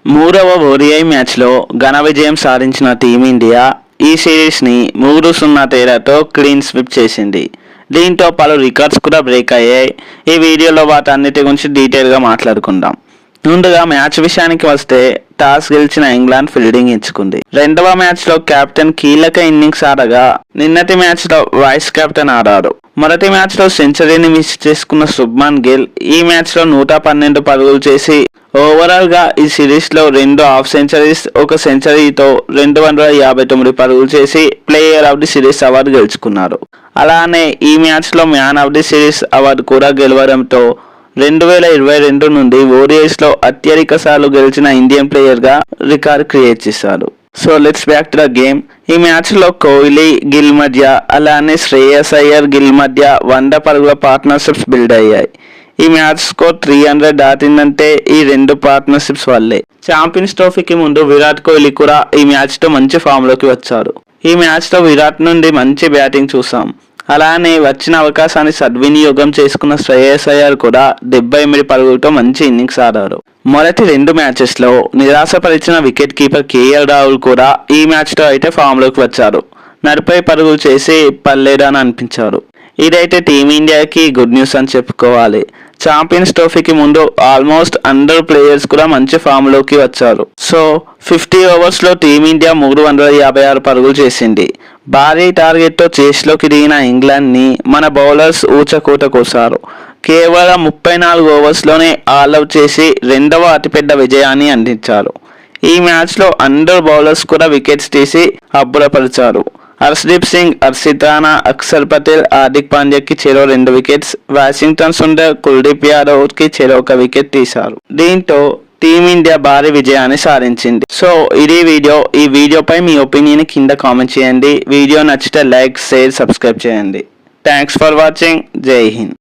మూడవ ఓడిఐ మ్యాచ్లో ఘన విజయం సాధించిన టీమిండియా ఈ సిరీస్ని 3-0 తేడాతో క్లీన్ స్వీప్ చేసింది. దీంతో పలు రికార్డ్స్ కూడా బ్రేక్ అయ్యాయి. ఈ వీడియోలో వాటన్నిటి గురించి డీటెయిల్గా మాట్లాడుకుందాం. ముందుగా మ్యాచ్ విషయానికి వస్తే టాస్ గెలిచిన ఇంగ్లాండ్ ఫీల్డింగ్ ఎంచుకుంది. రెండవ మ్యాచ్లో కెప్టెన్ కీలక ఇన్నింగ్స్ ఆడగా నిన్నటి మ్యాచ్లో వైస్ కెప్టెన్ ఆడారు. మొదటి మ్యాచ్లో సెంచరీని మిస్ చేసుకున్న శుభ్మన్ గిల్ ఈ మ్యాచ్లో 112 పరుగులు చేసి ఓవరాల్గా ఈ సిరీస్లో 2 హాఫ్ సెంచరీస్, ఒక సెంచరీతో 259 పరుగులు చేసి player of the series award గెలుచుకున్నారు. అలానే ఈ మ్యాచ్లో man of the series award కూడా గెలవడంతో 2022 నుండి ఓడిఐస్లో అత్యధిక సార్లు గెలిచిన ఇండియన్ ప్లేయర్గా రికార్డ్ క్రియేట్ చేశారు. So let's back to the game. ఈ మ్యాచ్లో కోహ్లీ, గిల్ మధ్య అలానే శ్రేయస్ అయ్యర్, గిల్ మధ్య 100 పరుగుల పార్ట్నర్షిప్స్ బిల్డ్ అయ్యాయి. ఈ మ్యాచ్ స్కోర్ 300 దాటిందంటే ఈ 2 పార్ట్నర్షిప్స్ వల్లే. ఛాంపియన్స్ ట్రోఫీకి ముందు విరాట్ కోహ్లీ కూడా ఈ మ్యాచ్తో మంచి ఫామ్లోకి వచ్చారు. ఈ మ్యాచ్లో విరాట్ నుండి మంచి బ్యాటింగ్ చూసాం. అలానే వచ్చిన అవకాశాన్ని సద్వినియోగం చేసుకున్న శ్రేయస్ అయ్యర్ కూడా 78 పరుగులతో మంచి ఇన్నింగ్స్ ఆడారు. మొదటి 2 మ్యాచెస్లో నిరాశపరిచిన వికెట్ కీపర్ కేఎల్ రాహుల్ కూడా ఈ మ్యాచ్లో అయితే ఫామ్లోకి వచ్చారు. 40 పరుగులు చేసి పర్లేదని అనిపించారు. ఇదైతే టీమిండియాకి గుడ్ న్యూస్ అని చెప్పుకోవాలి. ఛాంపియన్స్ ట్రోఫీకి ముందు ఆల్మోస్ట్ అందరు ప్లేయర్స్ కూడా మంచి ఫామ్లోకి వచ్చారు. సో 50 ఓవర్స్లో టీమిండియా 356 పరుగులు చేసింది. భారీ టార్గెట్తో చేస్లోకి దిగిన ఇంగ్లాండ్ని మన బౌలర్స్ ఊచకూట కోసారు. కేవలం 34 ఓవర్స్లోనే ఆల్అవుట్ చేసి 2వ అతిపెద్ద విజయాన్ని అందించారు. ఈ మ్యాచ్లో అందరు బౌలర్స్ కూడా వికెట్స్ తీసి అబ్బురపరిచారు. హర్షదీప్ సింగ్, హర్షిత్ రాణా, అక్షర్ పటేల్, హార్దిక్ పాండ్యాకి చెరో 2 వికెట్స్, వాషింగ్టన్ సుందర్, కుల్దీప్ యాదవ్కి చెరో 1 వికెట్ తీశారు. దీంతో టీమిండియా భారీ విజయాన్ని సాధించింది. సో ఇది వీడియో. ఈ వీడియోపై మీ ఒపీనియన్ కింద కామెంట్ చేయండి. వీడియో నచ్చితే లైక్, షేర్, సబ్స్క్రైబ్ చేయండి. Thanks for watching. జై హింద్.